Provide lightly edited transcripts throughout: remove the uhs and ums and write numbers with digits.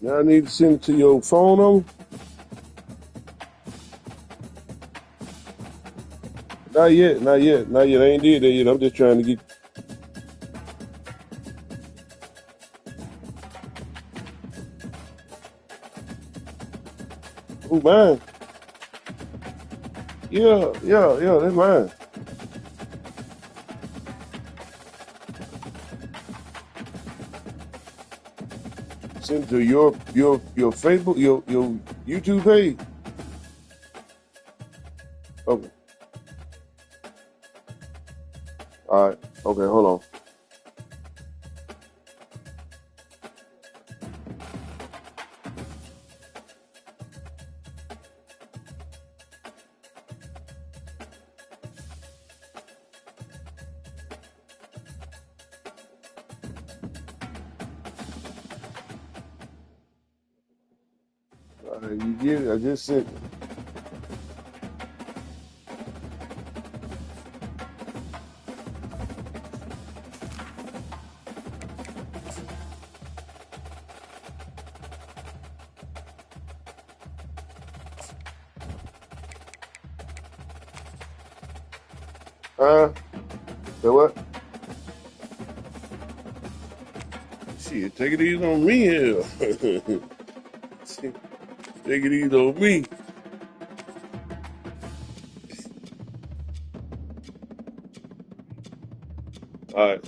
I need to send it to your phone number? Not yet, not yet, not yet. I ain't did that yet. I'm just trying to get. Who mine? Yeah, yeah, yeah. That's mine. Send it to your Facebook, your YouTube page. Okay. All right. Okay. Hold on. All right, you get it. I just sent it. So what? Shit, take it easy on me here. Take it easy on me. All right.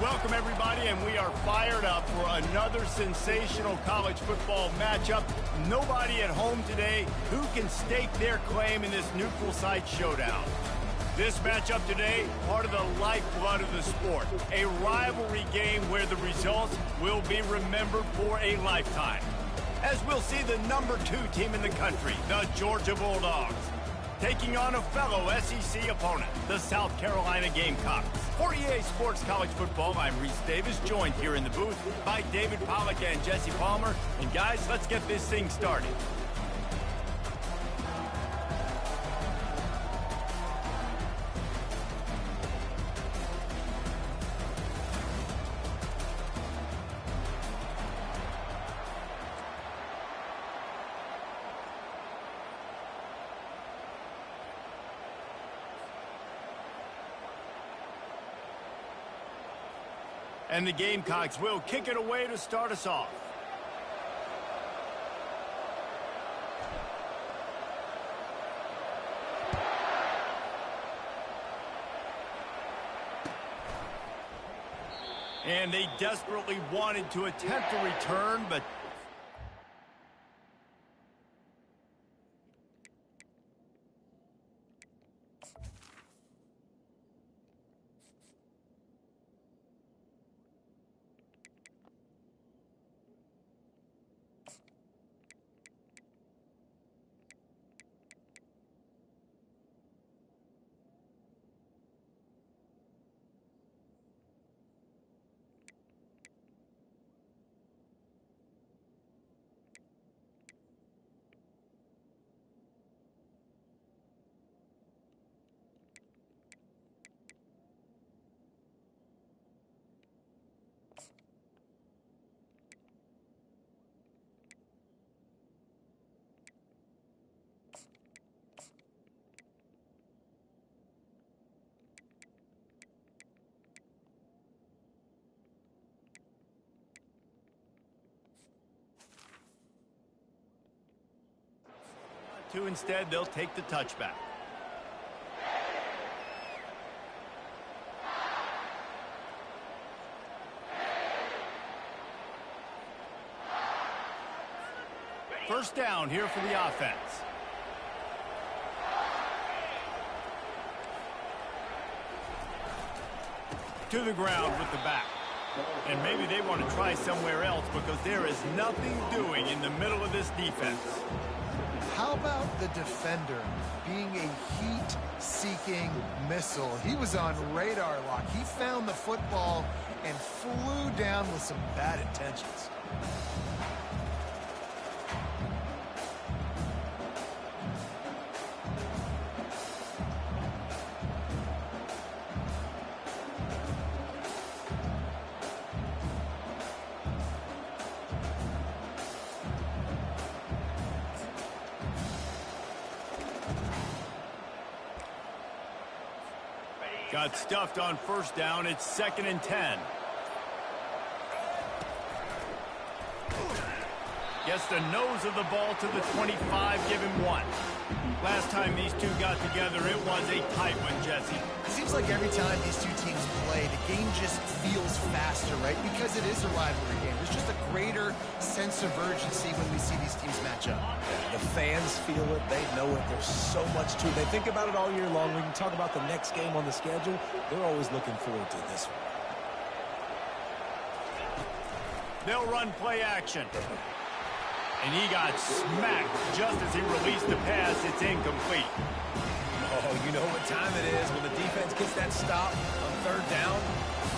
Welcome, everybody, and we are fired up for another sensational college football matchup. Nobody at home today who can stake their claim in this neutral site showdown. This matchup today, part of the lifeblood of the sport, a rivalry game where the results will be remembered for a lifetime. As we'll see the number 2 team in the country, the Georgia Bulldogs, taking on a fellow SEC opponent, the South Carolina Gamecocks. For EA Sports College Football, I'm Reese Davis, joined here in the booth by David Pollack and Jesse Palmer. And guys, let's get this thing started. And the Gamecocks will kick it away to start us off. And they desperately wanted to attempt a return, but instead they'll take the touchback. First down here for the offense. To the ground with the back. And maybe they want to try somewhere else because there is nothing doing in the middle of this defense. How about the defender being a heat-seeking missile? He was on radar lock. He found the football and flew down with some bad intentions. Got stuffed on first down. It's 2nd and 10. Gets the nose of the ball to the 25, give him 1. Last time these two got together, it was a tight one, Jesse. It seems like every time these two teams play, the game just feels faster, right? Because it is a rivalry game. There's just a greater sense of urgency when we see these teams match up. Yeah, the fans feel it. They know it. There's so much to it. They think about it all year long. We can talk about the next game on the schedule. They're always looking forward to this one. They'll run play action. And he got smacked just as he released the pass. It's incomplete. Oh, you know what time it is when the defense gets that stop on 3rd down.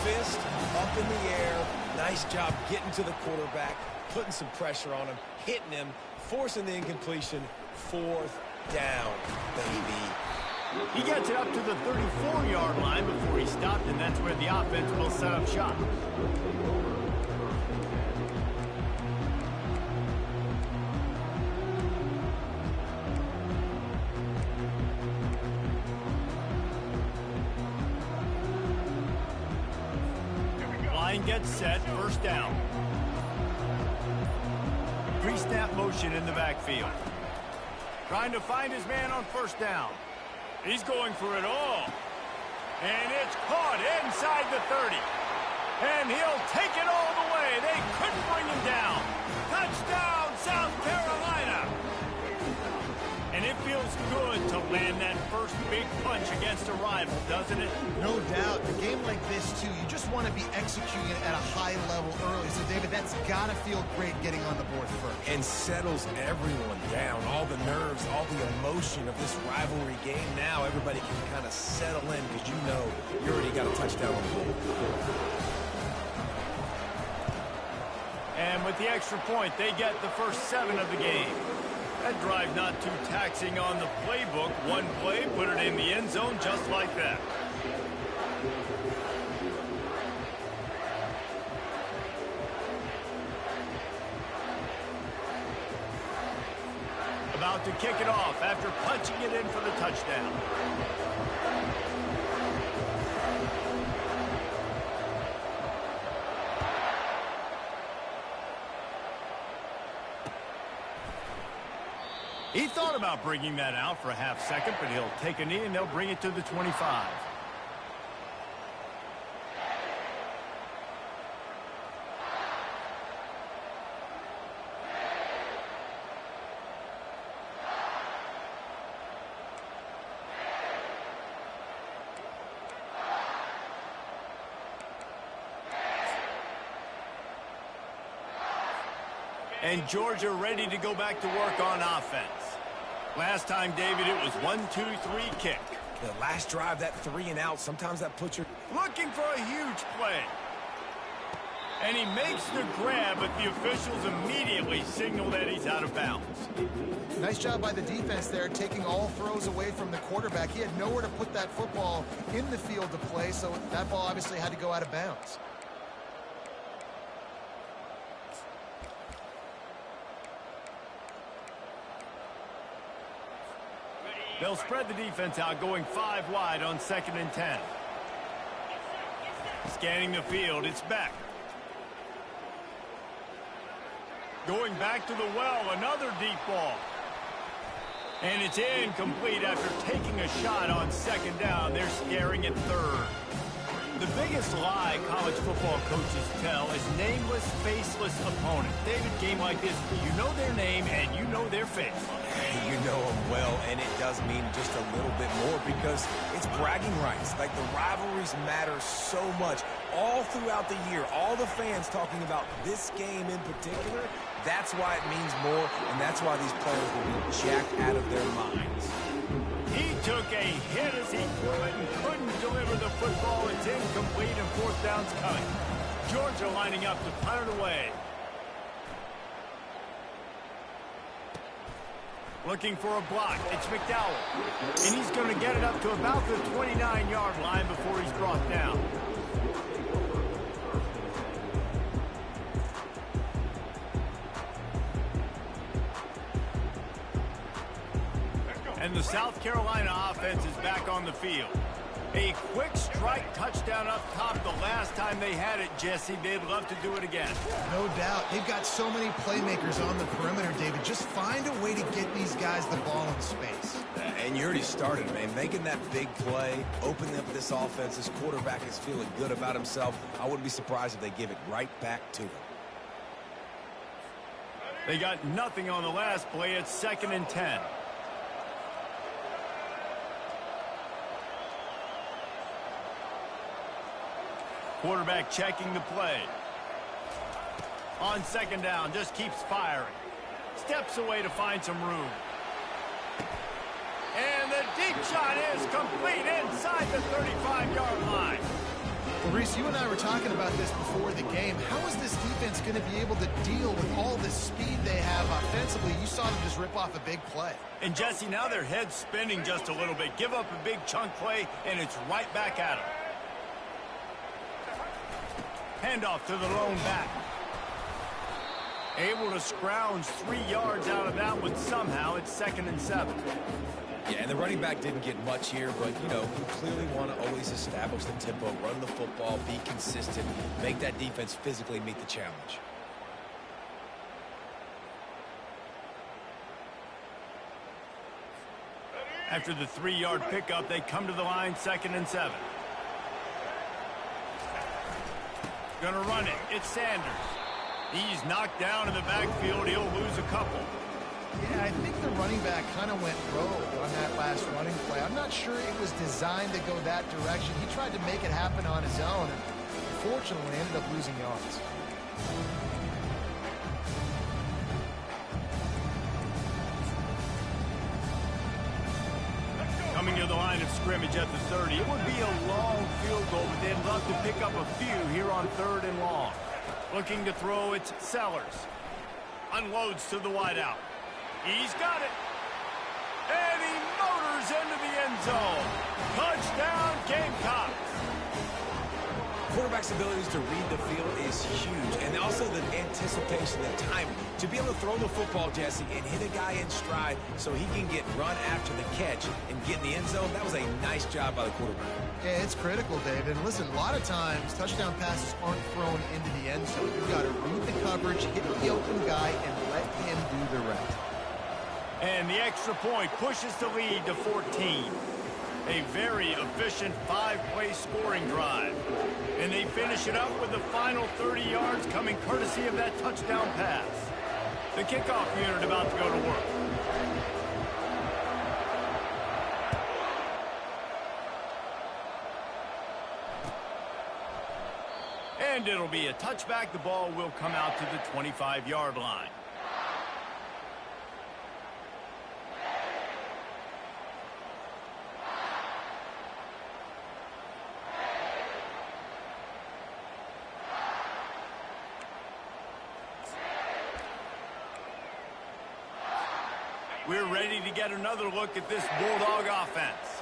Fist up in the air. Nice job getting to the quarterback, putting some pressure on him, hitting him, forcing the incompletion. 4th down, baby. He gets it up to the 34-yard line before he stopped, and that's where the offense will set up shop. Line gets set, first down. Pre-snap motion in the backfield. Trying to find his man on first down. He's going for it all. And it's caught inside the 30. And he'll take it all the way. They couldn't bring him down. Touchdown, South Carolina. And it feels good to land that first big punch against a rival, doesn't it? No doubt. A game like this, too, you just want to be executing at a high level early. So, David, that's got to feel great getting on the board first. And settles everyone down. All the nerves, all the emotion of this rivalry game. Now everybody can kind of settle in because you know you already got a touchdown on the board. And with the extra point, they get the first 7 of the game. That drive not too taxing on the playbook. One play, put it in the end zone just like that. About to kick it off after punching it in for the touchdown. He thought about bringing that out for a half second, but he'll take a knee and they'll bring it to the 25. And Georgia ready to go back to work on offense. Last time, David, it was 1-2-3 kick. The last drive, that 3 and out, sometimes that puts you... Looking for a huge play. And he makes the grab, but the officials immediately signal that he's out of bounds. Nice job by the defense there, taking all throws away from the quarterback. He had nowhere to put that football in the field to play, so that ball obviously had to go out of bounds. They'll spread the defense out, going 5 wide on 2nd and 10. Scanning the field, it's Beck. Going back to the well, another deep ball. And it's incomplete after taking a shot on 2nd down. They're scaring at 3rd. The biggest lie college football coaches tell is nameless, faceless opponent. David, game like this, you know their name and you know their face. You know them well, and it does mean just a little bit more because it's bragging rights. Like, the rivalries matter so much. All throughout the year, all the fans talking about this game in particular, that's why it means more, and that's why these players will be jacked out of their minds. He took a hit as he threw it and couldn't deliver the football. It's incomplete and 4th down's coming. Georgia lining up to punt it away. Looking for a block. It's McDowell. And he's going to get it up to about the 29-yard line before he's brought down. And the South Carolina offense is back on the field. A quick strike touchdown up top the last time they had it, Jesse. They'd love to do it again. No doubt. They've got so many playmakers on the perimeter, David. Just find a way to get these guys the ball in space. And you already started, man. Making that big play, opening up this offense. This quarterback is feeling good about himself. I wouldn't be surprised if they give it right back to him. They got nothing on the last play. It's 2nd and 10. Quarterback checking the play. On 2nd down, just keeps firing. Steps away to find some room. And the deep shot is complete inside the 35-yard line. Well, Reese, you and I were talking about this before the game. How is this defense going to be able to deal with all the speed they have offensively? You saw them just rip off a big play. And, Jesse, now their head's spinning just a little bit. Give up a big chunk play, and it's right back at them. Handoff to the lone back. Able to scrounge 3 yards out of that one somehow. It's 2nd and 7. Yeah, and the running back didn't get much here, but, you know, you clearly want to always establish the tempo, run the football, be consistent, make that defense physically meet the challenge. After the 3-yard pickup, they come to the line, 2nd and 7. Gonna run it. It's Sanders. He's knocked down in the backfield. He'll lose a couple. Yeah, I think the running back kind of went rogue on that last running play. I'm not sure it was designed to go that direction. He tried to make it happen on his own, and unfortunately ended up losing yards. Coming to the line of scrimmage at the 30. It would be a long field goal, but they'd love to pick up a few here on 3rd and long. Looking to throw, it's Sellers. Unloads to the wideout. He's got it. And he motors into the end zone. Touchdown, Gamecocks. Quarterback's abilities to read the field is huge, and also the anticipation, the timing. To be able to throw the football, Jesse, and hit a guy in stride so he can get run after the catch and get in the end zone, that was a nice job by the quarterback. Yeah, it's critical, David. And listen, a lot of times, touchdown passes aren't thrown into the end zone. You've got to read the coverage, hit the open guy, and let him do the rest. And the extra point pushes the lead to 14. A very efficient 5-play scoring drive. And they finish it up with the final 30 yards coming courtesy of that touchdown pass. The kickoff unit about to go to work. And it'll be a touchback. The ball will come out to the 25-yard line. We're ready to get another look at this Bulldog offense.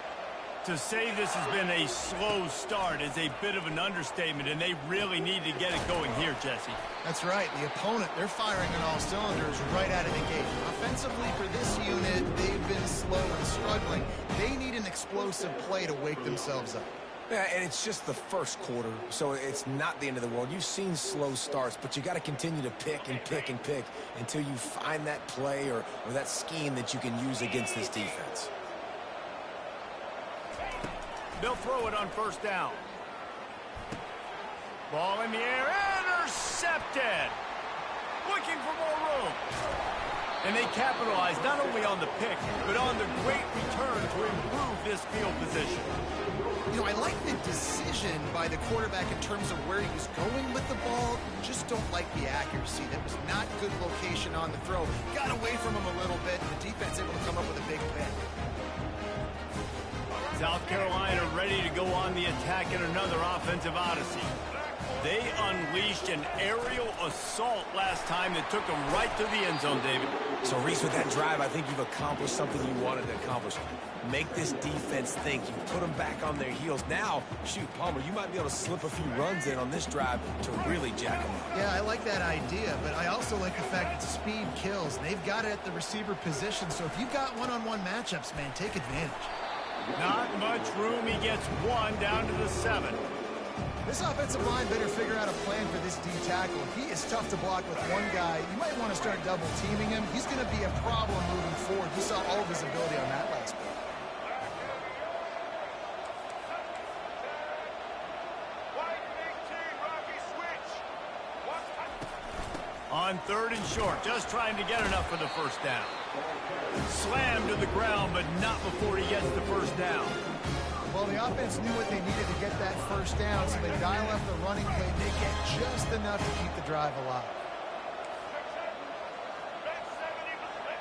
To say this has been a slow start is a bit of an understatement, and they really need to get it going here, Jesse. That's right. The opponent, they're firing on all cylinders right out of the gate. Offensively for this unit, they've been slow and struggling. They need an explosive play to wake themselves up. Yeah, and it's just the first quarter, so it's not the end of the world. You've seen slow starts, but you got to continue to pick and pick and pick until you find that play or that scheme that you can use against this defense. They'll throw it on first down. Ball in the air, intercepted. Looking for more room. And they capitalize not only on the pick, but on the great return to improve this field position. You know, I like the decision by the quarterback in terms of where he was going with the ball. Just don't like the accuracy. That was not good location on the throw. Got away from him a little bit, and the defense able to come up with a big pick. South Carolina ready to go on the attack in another offensive odyssey. They unleashed an aerial assault last time that took them right to the end zone, David. So, Reese, with that drive, I think you've accomplished something you wanted to accomplish. Make this defense think. You put them back on their heels. Now, shoot, Palmer, you might be able to slip a few runs in on this drive to really jack them up. Yeah, I like that idea, but I also like the fact that speed kills. They've got it at the receiver position, so if you've got one-on-one matchups, man, take advantage. Not much room. He gets one down to the 7. This offensive line better figure out a plan for this D tackle. He is tough to block with one guy. You might want to start double teaming him. He's going to be a problem moving forward. You saw all of his ability on that last play. On 3rd and short, just trying to get enough for the first down. Slammed to the ground, but not before he gets the first down. Well, the offense knew what they needed to get that first down, so they dial up the running play. They get just enough to keep the drive alive.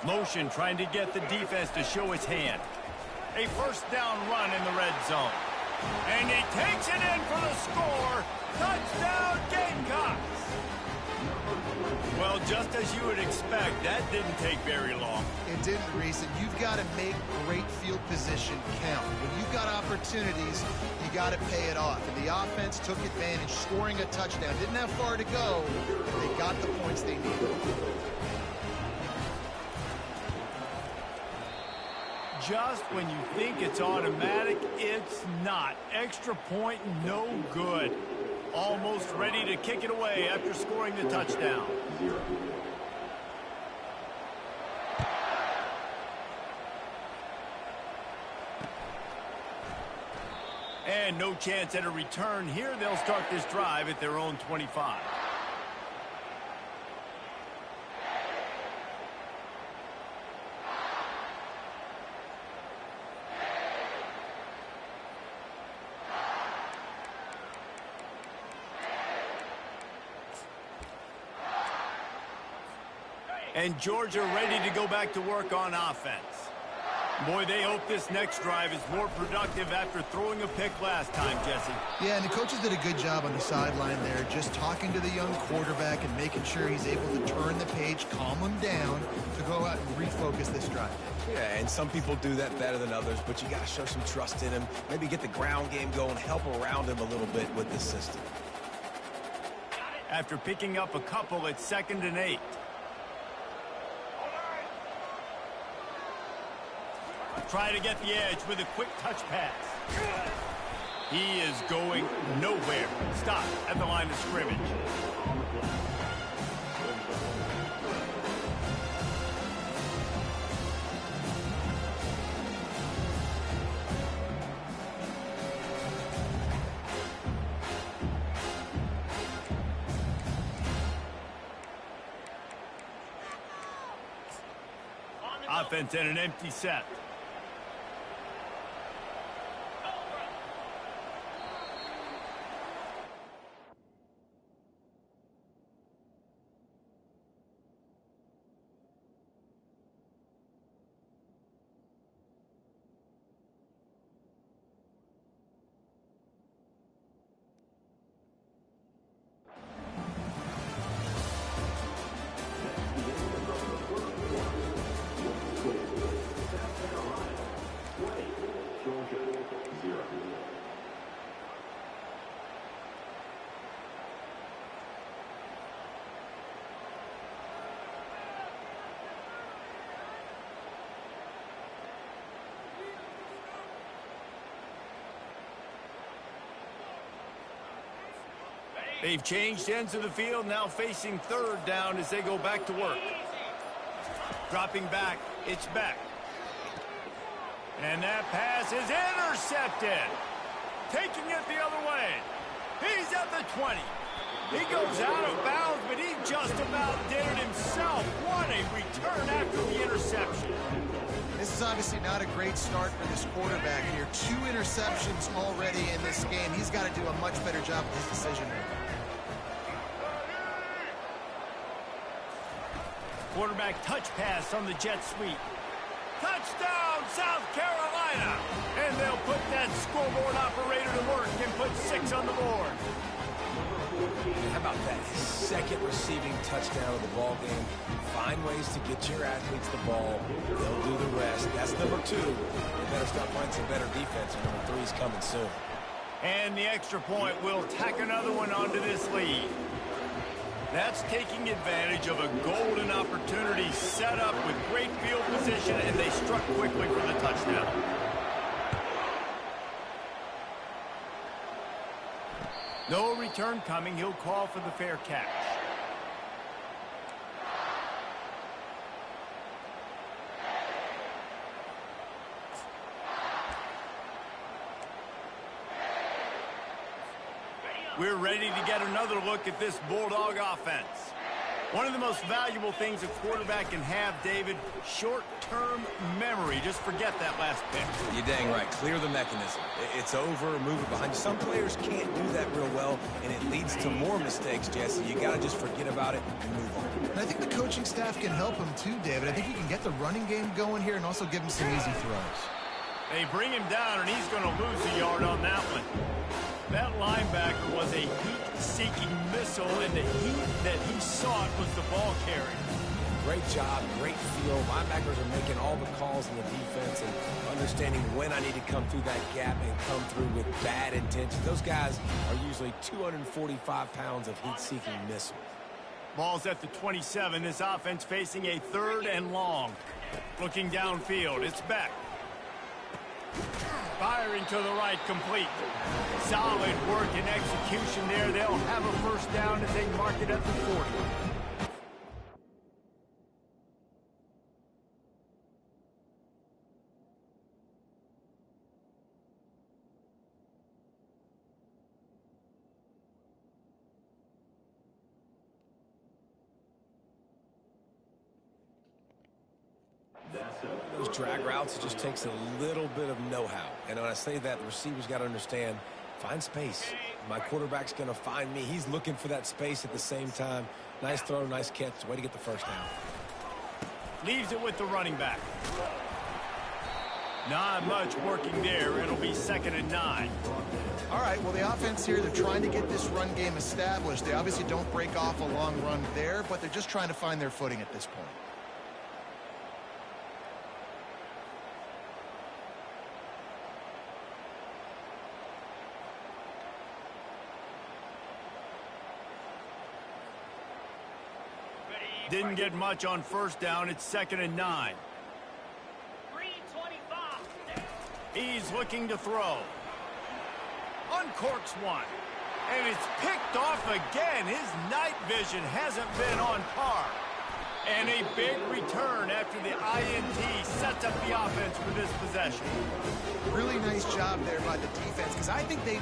Motion trying to get the defense to show its hand. A first down run in the red zone. And he takes it in for the score. Touchdown, Gamecocks! Well, just as you would expect, that didn't take very long. It didn't, Reese, and you've got to make great field position count. When you've got opportunities, you got to pay it off. And the offense took advantage, scoring a touchdown. Didn't have far to go, but they got the points they needed. Just when you think it's automatic, it's not. Extra point, no good. Almost ready to kick it away after scoring the touchdown. And no chance at a return here. They'll start this drive at their own 25. And Georgia ready to go back to work on offense. Boy, they hope this next drive is more productive after throwing a pick last time, Jesse. Yeah, and the coaches did a good job on the sideline there, just talking to the young quarterback and making sure he's able to turn the page, calm him down to go out and refocus this drive. Yeah, and some people do that better than others, but you got to show some trust in him. Maybe get the ground game going, help around him a little bit with this system. After picking up a couple, it's 2nd and 8. Try to get the edge with a quick touch pass. He is going nowhere. Stop at the line of scrimmage. Offense in an empty set. They've changed ends of the field, now facing third down as they go back to work. Dropping back, it's Beck. And that pass is intercepted. Taking it the other way. He's at the 20. He goes out of bounds, but he just about did it himself. What a return after the interception. This is obviously not a great start for this quarterback here. 2 interceptions already in this game. He's got to do a much better job with his decision making. Quarterback touch pass on the jet sweep. Touchdown, South Carolina! And they'll put that scoreboard operator to work and put 6 on the board. How about that second receiving touchdown of the ball game? Find ways to get your athletes the ball. They'll do the rest. That's number 2. They better start playing some better defense, and number 3 is coming soon. And the extra point will tack another one onto this lead. That's taking advantage of a golden opportunity set up with great field position, and they struck quickly for the touchdown. No return coming. He'll call for the fair catch. We're ready to get another look at this Bulldog offense. One of the most valuable things a quarterback can have, David, short-term memory. Just forget that last pick. You're dang right. Clear the mechanism. It's over, move it behind you. Some players can't do that real well, and it leads to more mistakes, Jesse. You got to just forget about it and move on. And I think the coaching staff can help him too, David. I think you can get the running game going here and also give him some easy throws. They bring him down, and he's going to lose a yard on that one. That linebacker was a heat-seeking missile, and the heat that he sought was the ball carrier. Great job, great feel. Linebackers are making all the calls in the defense and understanding when I need to come through that gap and come through with bad intention. Those guys are usually 245 pounds of heat-seeking missiles. Ball's at the 27. This offense facing a 3rd and long. Looking downfield, it's Beck. Firing to the right, complete. Solid work and execution there. They'll have a first down as they mark it at the 40. Those drag routes, it just takes a little bit of know-how. And when I say that, the receiver's got to understand, find space. My quarterback's going to find me. He's looking for that space at the same time. Nice throw, nice catch. Way to get the first down. Leaves it with the running back. Not much working there. It'll be 2nd and 9. All right, well, the offense here, they're trying to get this run game established. They obviously don't break off a long run there, but they're just trying to find their footing at this point. Didn't get much on first down. It's 2nd and 9. He's looking to throw. Uncorks one. And it's picked off again. His night vision hasn't been on par. And a big return after the INT sets up the offense for this possession. Really nice job there by the defense, because I think they...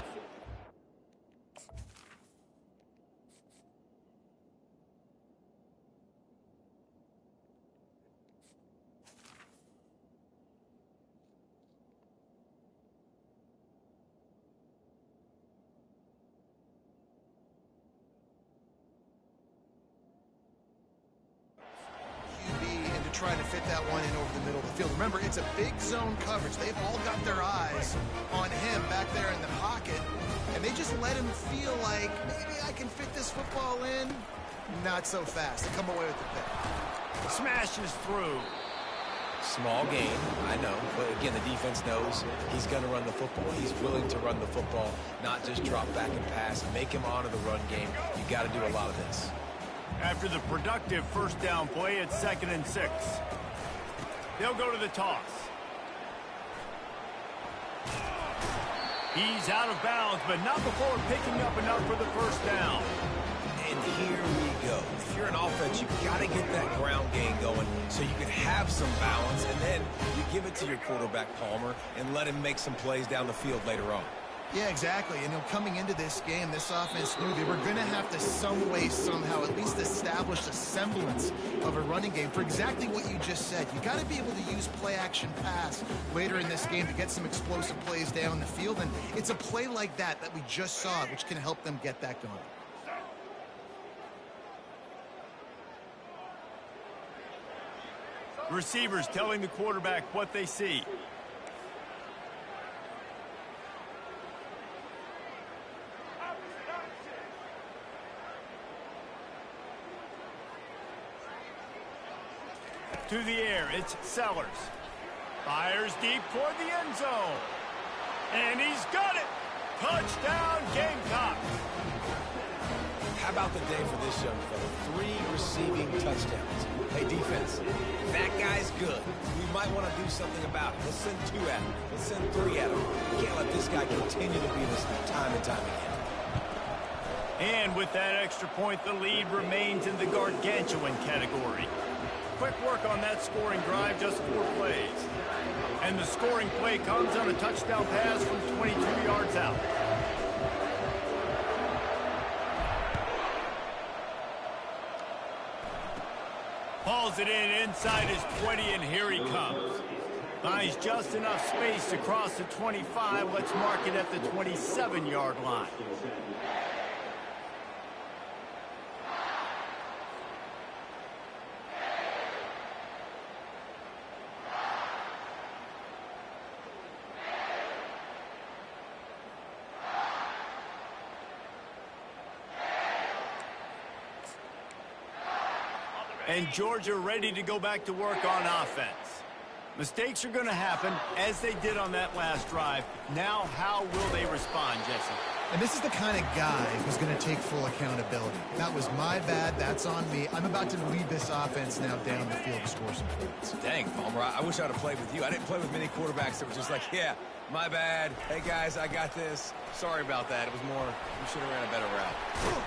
trying to fit that one in over the middle of the field. Remember, it's a big zone coverage. They've all got their eyes on him back there in the pocket, and they just let him feel like, maybe I can fit this football in. Not so fast. They come away with the pick. Smashes through. Small gain, I know, but again, the defense knows he's going to run the football. He's willing to run the football, not just drop back and pass. Make him honor the run game. You got to do a lot of this. After the productive first down play, it's 2nd and 6. They'll go to the toss. He's out of bounds, but not before picking up enough for the first down. And here we go. If you're an offense, you've got to get that ground game going so you can have some balance, and then you give it to your quarterback, Palmer, and let him make some plays down the field later on. Yeah, exactly. And coming into this game, this offense knew they were going to have to some way, somehow, at least establish a semblance of a running game for exactly what you just said. You got to be able to use play-action pass later in this game to get some explosive plays down the field. And it's a play like that we just saw, which can help them get that going. Receivers telling the quarterback what they see. To the air, it's Sellers. Fires deep toward the end zone. And he's got it! Touchdown, Gamecock! How about the day for this young fella? 3 receiving touchdowns. Hey, defense, that guy's good. We might want to do something about it. Let's send 2 at him. Let's send 3 at him. We can't let this guy continue to be this time and time again. And with that extra point, the lead remains in the gargantuan category. Quick work on that scoring drive, just 4 plays. And the scoring play comes on a touchdown pass from 22 yards out. Hauls it in inside his 20, and here he comes. Finds just enough space to cross the 25. Let's mark it at the 27-yard line. And Georgia ready to go back to work on offense. Mistakes are going to happen, as they did on that last drive. Now, how will they respond, Jesse? And this is the kind of guy who's going to take full accountability. That was my bad. That's on me. I'm about to lead this offense now down the field to score some points. Dang, Palmer, I wish I'd have played with you. I didn't play with many quarterbacks that were just like, yeah, my bad. Hey, guys, I got this. Sorry about that. It was more, we should have ran a better route.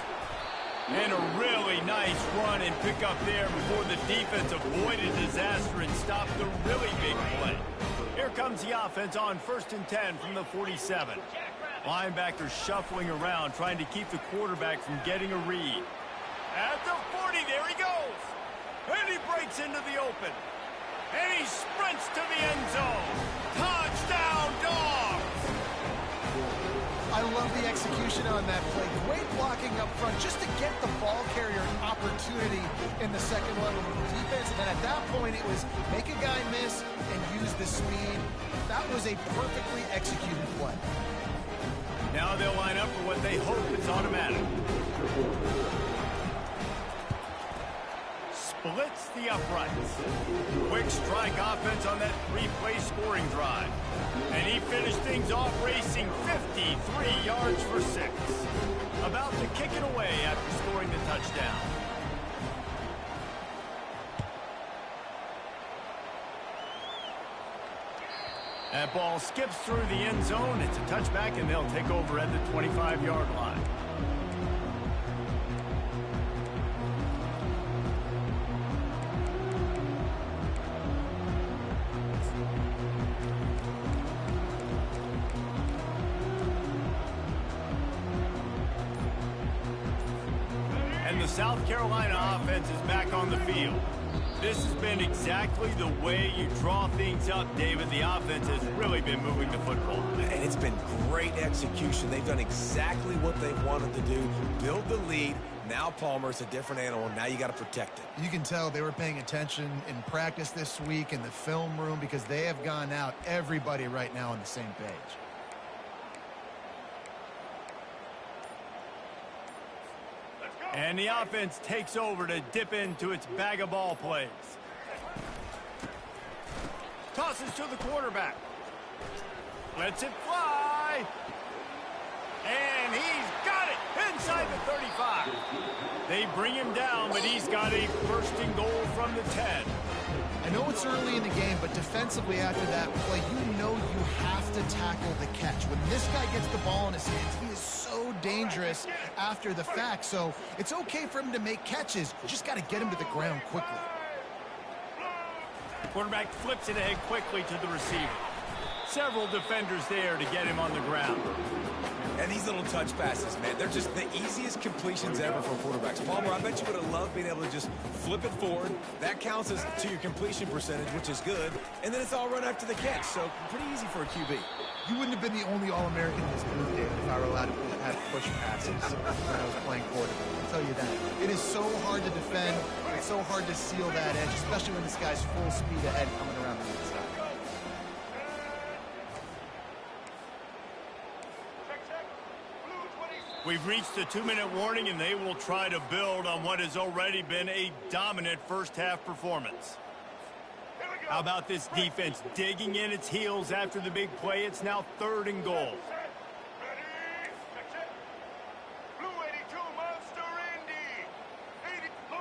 And a really nice run and pick up there before the defense avoided disaster and stopped the really big play. Here comes the offense on 1st and 10 from the 47. Linebackers shuffling around, trying to keep the quarterback from getting a read. At the 40, there he goes. And he breaks into the open. And he sprints to the end zone. Touchdown, Dogs! I love the execution on that play. Great blocking up front just to get the ball carrier an opportunity in the second level of the defense. And then at that point, it was make a guy miss and use the speed. That was a perfectly executed play. Now they'll line up for what they hope is automatic. Splits the uprights. Quick strike offense on that 3-play scoring drive. And he finished things off racing 53 yards for 6. About to kick it away after scoring the touchdown. That ball skips through the end zone. It's a touchback, and they'll take over at the 25-yard line. And the South Carolina offense is back on the field. This has been exactly the way you draw things up, David. The offense has really been moving the football. And it's been great execution. They've done exactly what they wanted to do. Build the lead. Now Palmer's a different animal. Now you got to protect it. You can tell they were paying attention in practice this week in the film room because they have gone out, everybody right now on the same page. And the offense takes over to dip into its bag of ball plays. Tosses to the quarterback. Lets it fly. And he's got it inside the 35. They bring him down, but he's got a 1st and goal from the 10. I know it's early in the game, but defensively after that play, you know you have to tackle the catch. When this guy gets the ball in his hands, he is so dangerous after the fact. So it's okay for him to make catches. You just got to get him to the ground quickly. Quarterback flips it ahead quickly to the receiver. Several defenders there to get him on the ground. And these little touch passes, man, they're just the easiest completions ever for quarterbacks. Palmer, I bet you would have loved being able to just flip it forward. That counts as to your completion percentage, which is good. And then it's all run after the catch, so pretty easy for a QB. You wouldn't have been the only All-American in this group, David, if I were allowed to have push passes when I was playing quarterback. I'll tell you that. It is so hard to defend. It's so hard to seal that edge, especially when this guy's full speed ahead coming around the inside. We've reached the 2-minute warning, and they will try to build on what has already been a dominant first-half performance. How about this defense digging in its heels after the big play? It's now 3rd and goal.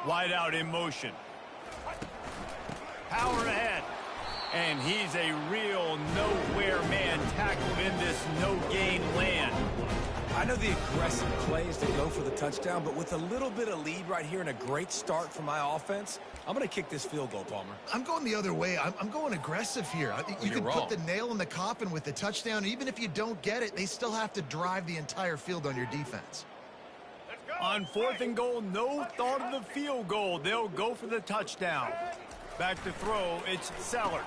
Wide out in motion. Power ahead. And he's a real nowhere man tackled in this no-gain land. I know the aggressive play is to go for the touchdown, but with a little bit of lead right here and a great start for my offense, I'm going to kick this field goal, Palmer. I'm going the other way. I'm going aggressive here. You can put the nail in the coffin with the touchdown. Even if you don't get it, they still have to drive the entire field on your defense. On 4th and goal, no thought of the field goal. They'll go for the touchdown. Back to throw, it's Sellers.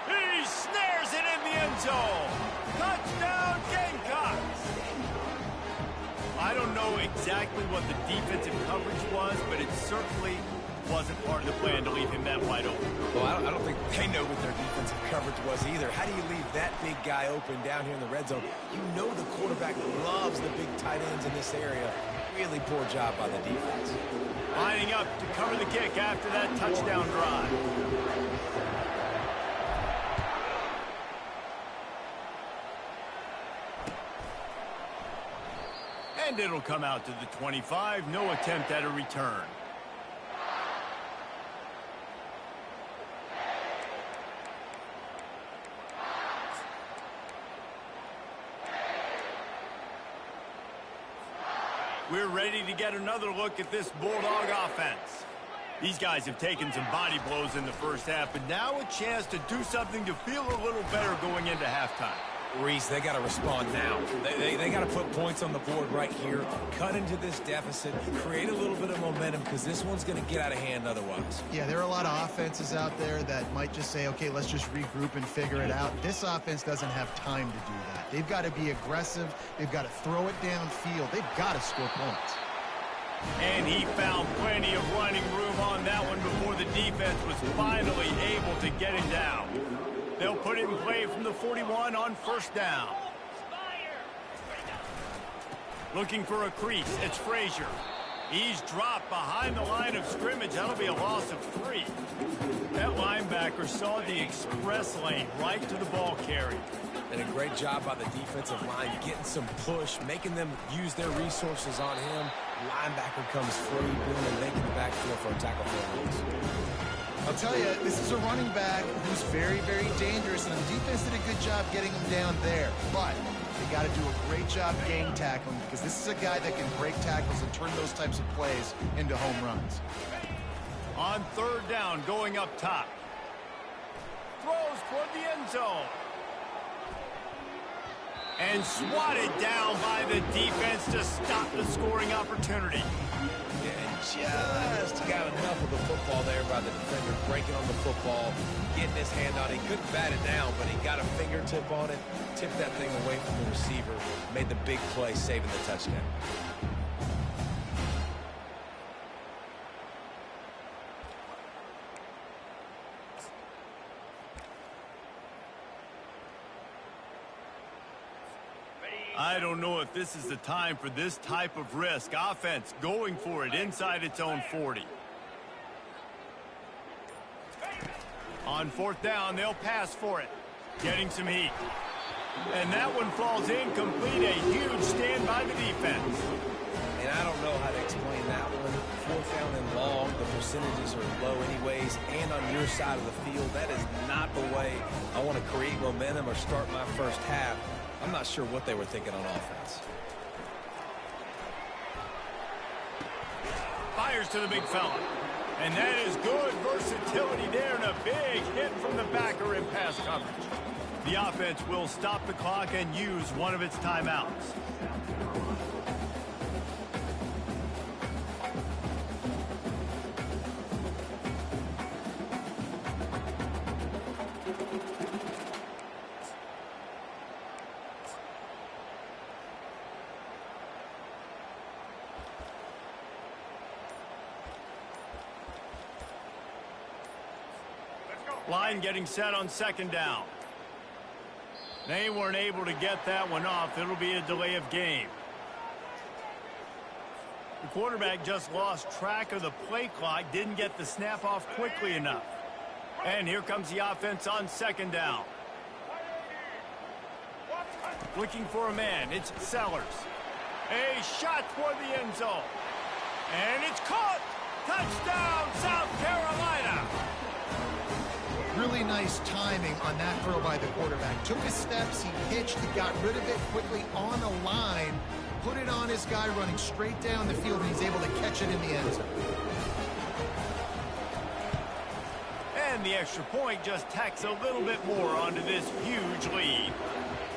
He snares it in the end zone. Touchdown, Gamecocks. I don't know exactly what the defensive coverage was, but it certainly wasn't part of the plan to leave him that wide open. Well, I don't think they know what their defensive coverage was either. How do you leave that big guy open down here in the red zone? You know the quarterback loves the big tight ends in this area. Really poor job by the defense. Lining up to cover the kick after that touchdown drive. And it'll come out to the 25. No attempt at a return. We're ready to get another look at this Bulldog offense. These guys have taken some body blows in the first half, but now a chance to do something to feel a little better going into halftime. Reese, they got to respond now. They got to put points on the board right here, cut into this deficit, create a little bit of momentum, because this one's going to get out of hand otherwise. Yeah, there are a lot of offenses out there that might just say, okay, let's just regroup and figure it out. This offense doesn't have time to do that. They've got to be aggressive. They've got to throw it downfield. They've got to score points. And he found plenty of running room on that one before the defense was finally able to get him down. They'll put it in play from the 41 on 1st down. Looking for a crease, it's Frazier. He's dropped behind the line of scrimmage. That'll be a loss of 3. That linebacker saw the express lane right to the ball carrier. And a great job by the defensive line, getting some push, making them use their resources on him. Linebacker comes free, boom, and making the backfield for a tackle for a loss. I'll tell you, this is a running back who's very, very dangerous, and the defense did a good job getting him down there. But they got to do a great job gang tackling, because this is a guy that can break tackles and turn those types of plays into home runs. On 3rd down, going up top. Throws toward the end zone. And swatted down by the defense to stop the scoring opportunity. Just got enough of the football there by the defender, breaking on the football, getting his hand on it. He couldn't bat it down, but he got a fingertip on it, tipped that thing away from the receiver, made the big play, saving the touchdown. I don't know if this is the time for this type of risk. Offense going for it inside its own 40. On 4th down, they'll pass for it. Getting some heat. And that one falls incomplete. A huge stand by the defense. And I don't know how to explain that one. 4th down and long. The percentages are low anyways, and on your side of the field, that is not the way I want to create momentum or start my first half. I'm not sure what they were thinking on offense. Fires to the big fella. And that is good versatility there, and a big hit from the backer in pass coverage. The offense will stop the clock and use one of its timeouts. Line getting set on second down. They weren't able to get that one off. It'll be a delay of game. The quarterback just lost track of the play clock, didn't get the snap off quickly enough. And here comes the offense on second down. Looking for a man, it's Sellers. A shot toward the end zone. And it's caught! Touchdown, South Carolina! Really nice timing on that throw by the quarterback. Took his steps, he pitched, he got rid of it quickly on a line, put it on his guy running straight down the field, and he's able to catch it in the end zone. And the extra point just tacks a little bit more onto this huge lead.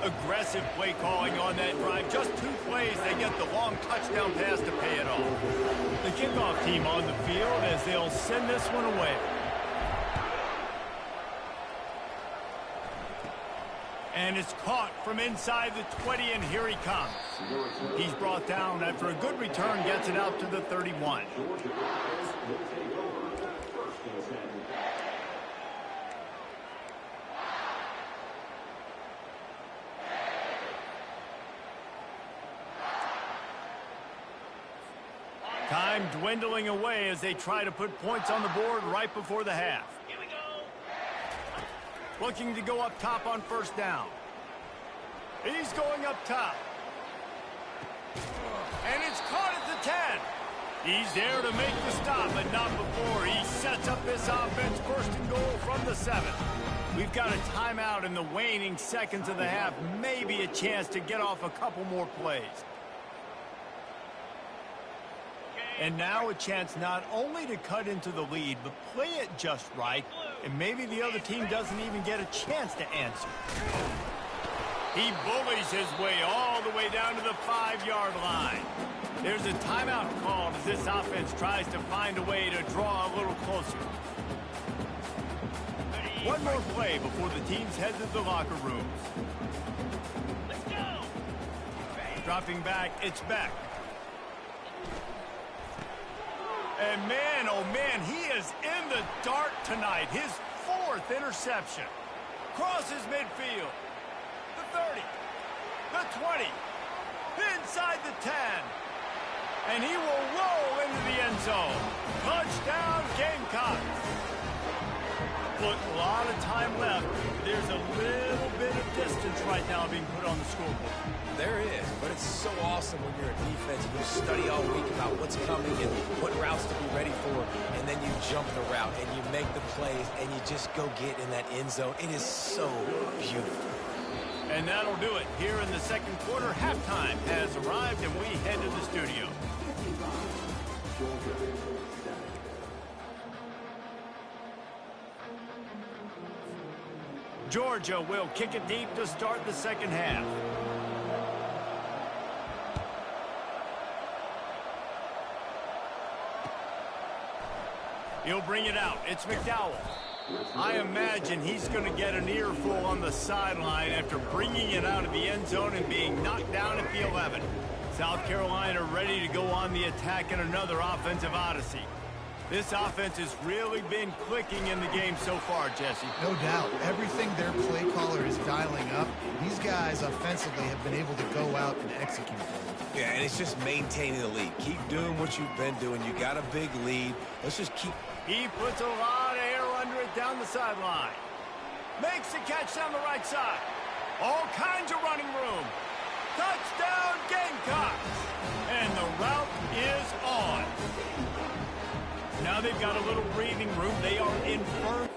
Aggressive play calling on that drive. Just 2 plays, they get the long touchdown pass to pay it off. The kickoff team on the field as they'll send this one away. And it's caught from inside the 20, and here he comes. He's brought down after a good return, gets it out to the 31. Time dwindling away as they try to put points on the board right before the half. Looking to go up top on first down. He's going up top. And it's caught at the 10. He's there to make the stop, but not before. He sets up this offense first and goal from the 7. We've got a timeout in the waning seconds of the half. Maybe a chance to get off a couple more plays. And now a chance not only to cut into the lead, but play it just right, and maybe the other team doesn't even get a chance to answer. He bullies his way all the way down to the 5-yard line. There's a timeout called as this offense tries to find a way to draw a little closer. One more play before the teams head to the locker rooms. Let's go. Dropping back, it's Beck. And man, oh man, he is in the dark tonight. His 4th interception. Crosses midfield. The 30. The 20. Inside the 10. And he will roll into the end zone. Touchdown, Gamecocks. Look, a lot of time left. There's a little bit of distance right now being put on the scoreboard. There is, but it's so awesome when you're a defense and you study all week about what's coming and what routes to be ready for, and then you jump the route and you make the plays and you just go get in that end zone. It is so beautiful. And that'll do it. Here in the second quarter, halftime has arrived and we head to the studio. Georgia will kick it deep to start the second half. He'll bring it out. It's McDowell. I imagine he's going to get an earful on the sideline after bringing it out of the end zone and being knocked down at the 11. South Carolina ready to go on the attack in another offensive odyssey. This offense has really been clicking in the game so far, Jesse. No doubt. Everything their play caller is dialing up, these guys offensively have been able to go out and execute. Yeah, and it's just maintaining the lead. Keep doing what you've been doing. You got a big lead. Let's just keep... He puts a lot of air under it down the sideline. Makes the catch down the right side. All kinds of running room. Touchdown, Gamecocks. And the route is on. Now they've got a little breathing room. They are in first.